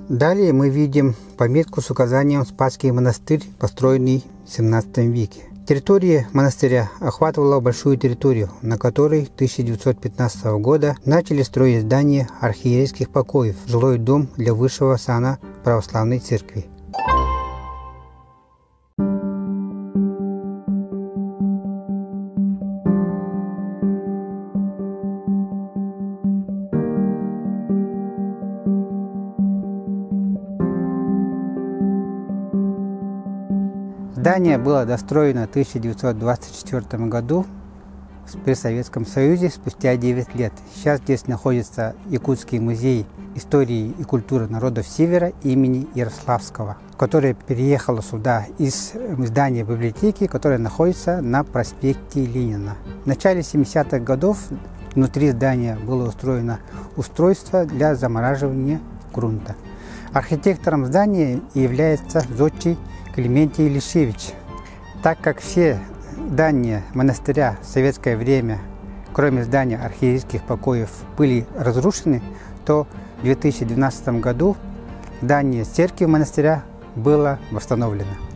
Далее мы видим пометку с указанием «Спасский монастырь», построенный в XVII веке. Территория монастыря охватывала большую территорию, на которой 1915 года начали строить здание архиерейских покоев, жилой дом для высшего сана православной церкви. Здание было достроено в 1924 году при Советском Союзе спустя 9 лет. Сейчас здесь находится Якутский музей истории и культуры народов Севера имени Ярославского, который переехал сюда из здания библиотеки, которое находится на проспекте Ленина. В начале 70-х годов внутри здания было устроено устройство для замораживания грунта. Архитектором здания является зодчий Клементий Лишевич. Так как все здания монастыря в советское время, кроме здания архиерейских покоев, были разрушены, то в 2012 году здание церкви монастыря было восстановлено.